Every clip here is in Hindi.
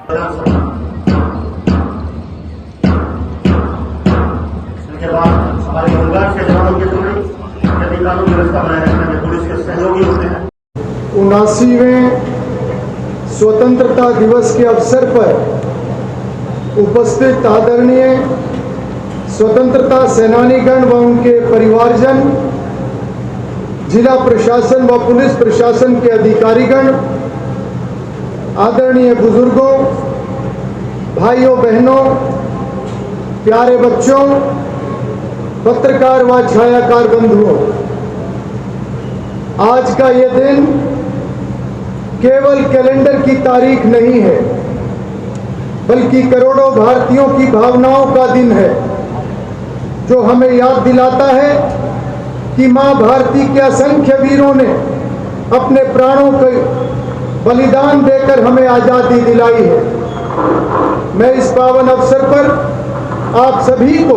इसके बाद हमारे होमगार्ड के जवानों की टुकड़ी यदि कानून व्यवस्था बनाए रखने में पुलिस के सहयोगी होते हैं। 79वें स्वतंत्रता दिवस के अवसर पर उपस्थित आदरणीय स्वतंत्रता सेनानीगण व उनके परिवारजन, जिला प्रशासन व पुलिस प्रशासन के अधिकारीगण, आदरणीय बुजुर्गों, भाइयों बहनों, प्यारे बच्चों, पत्रकार व छायाकार बंधुओं, आज का ये दिन केवल कैलेंडर की तारीख नहीं है, बल्कि करोड़ों भारतीयों की भावनाओं का दिन है, जो हमें याद दिलाता है कि मां भारती के असंख्य वीरों ने अपने प्राणों के बलिदान देकर हमें आज़ादी दिलाई है। मैं इस पावन अवसर पर आप सभी को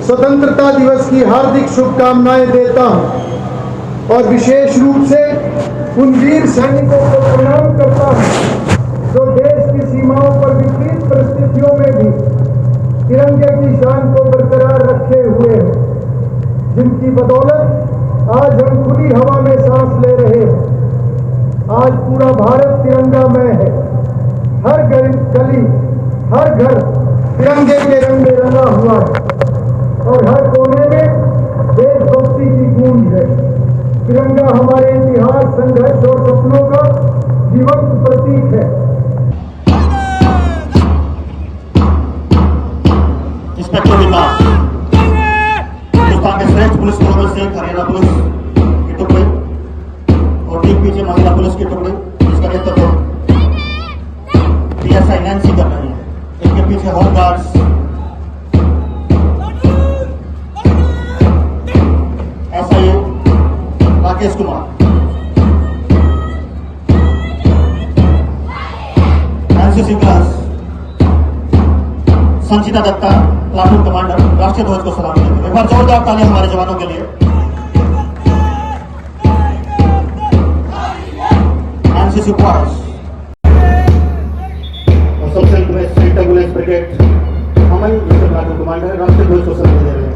स्वतंत्रता दिवस की हार्दिक शुभकामनाएं देता हूं और विशेष रूप से उन वीर सैनिकों को प्रणाम करता हूं जो देश की सीमाओं पर विपरीत परिस्थितियों में भी तिरंगे की शान को बरकरार रखे हुए हैं, जिनकी बदौलत आज हम खुली हवा में सांस ले रहे हैं। आज पूरा भारत तिरंगामय है। हर गली, हर घर तिरंगे के रंग में रंगा हुआ है और हर कोने में देशभक्ति की गूंज है। तिरंगा हमारे इतिहास, संघर्ष और सपनों का जीवंत प्रतीक है। इंस्पेक्टर विकास, हिंदुस्तान के श्रेष्ठ पुलिस बलों से हरियाणा पुलिस की टुकड़ी और ठीक पीछे महिला पुलिस की टुकड़ी, जिसका नेतृत्व PSI नैन्सी कर रही है। इनके पीछे home guards, SIO Rakesh Kumar, NCC class Sanchita Datta, platoon commander, राष्ट्रीय ध्वज को सलाम देते हैं। एक बार जोरदार तालियां हमारे जवानों के लिए। NCC क्वार्स और सबसे सेंट्रल पुलिस ब्रिगेड हमन, जिसके प्लाटून कमांडर, राष्ट्रीय ध्वज को सलाम दे रहे हैं।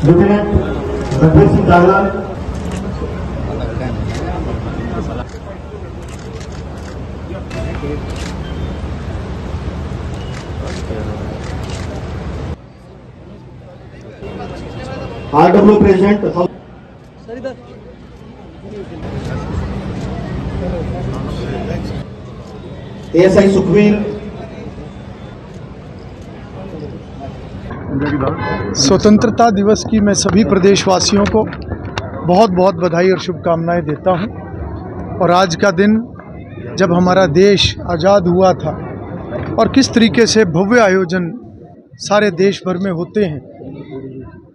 Lieutenant Ranbir Singh Chawla, RW president ASI Sukhvir, स्वतंत्रता दिवस की मैं सभी प्रदेशवासियों को बहुत बहुत बधाई और शुभकामनाएं देता हूं। और आज का दिन जब हमारा देश आज़ाद हुआ था और किस तरीके से भव्य आयोजन सारे देश भर में होते हैं,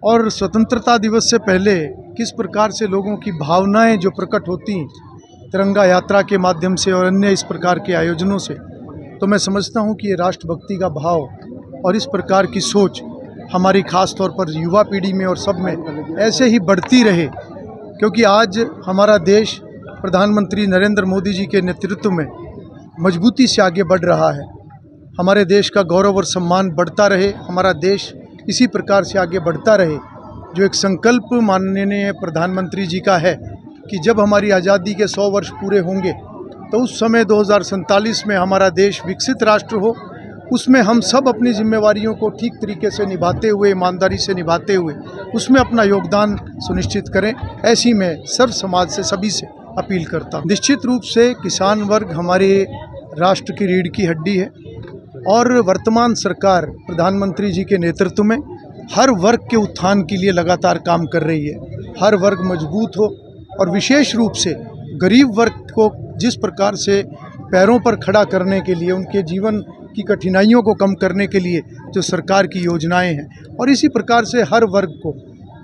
और स्वतंत्रता दिवस से पहले किस प्रकार से लोगों की भावनाएं जो प्रकट होती हैं तिरंगा यात्रा के माध्यम से और अन्य इस प्रकार के आयोजनों से, तो मैं समझता हूं कि ये राष्ट्रभक्ति का भाव और इस प्रकार की सोच हमारी ख़ास तौर पर युवा पीढ़ी में और सब में ऐसे ही बढ़ती रहे, क्योंकि आज हमारा देश प्रधानमंत्री नरेंद्र मोदी जी के नेतृत्व में मजबूती से आगे बढ़ रहा है। हमारे देश का गौरव और सम्मान बढ़ता रहे, हमारा देश इसी प्रकार से आगे बढ़ता रहे। जो एक संकल्प माननीय प्रधानमंत्री जी का है कि जब हमारी आज़ादी के 100 वर्ष पूरे होंगे तो उस समय 2047 में हमारा देश विकसित राष्ट्र हो, उसमें हम सब अपनी जिम्मेवारियों को ठीक तरीके से निभाते हुए, ईमानदारी से निभाते हुए उसमें अपना योगदान सुनिश्चित करें। ऐसी मैं सर्व समाज से, सभी से अपील करता हूँ। निश्चित रूप से किसान वर्ग हमारे राष्ट्र की रीढ़ की हड्डी है और वर्तमान सरकार प्रधानमंत्री जी के नेतृत्व में हर वर्ग के उत्थान के लिए लगातार काम कर रही है। हर वर्ग मजबूत हो और विशेष रूप से गरीब वर्ग को जिस प्रकार से पैरों पर खड़ा करने के लिए, उनके जीवन की कठिनाइयों को कम करने के लिए जो सरकार की योजनाएं हैं, और इसी प्रकार से हर वर्ग को,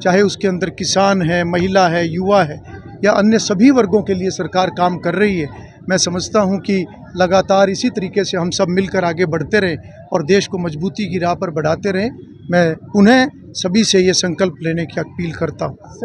चाहे उसके अंदर किसान है, महिला है, युवा है या अन्य सभी वर्गों के लिए सरकार काम कर रही है। मैं समझता हूं कि लगातार इसी तरीके से हम सब मिलकर आगे बढ़ते रहें और देश को मजबूती की राह पर बढ़ाते रहें। मैं पुनः सभी से ये संकल्प लेने की अपील करता हूं।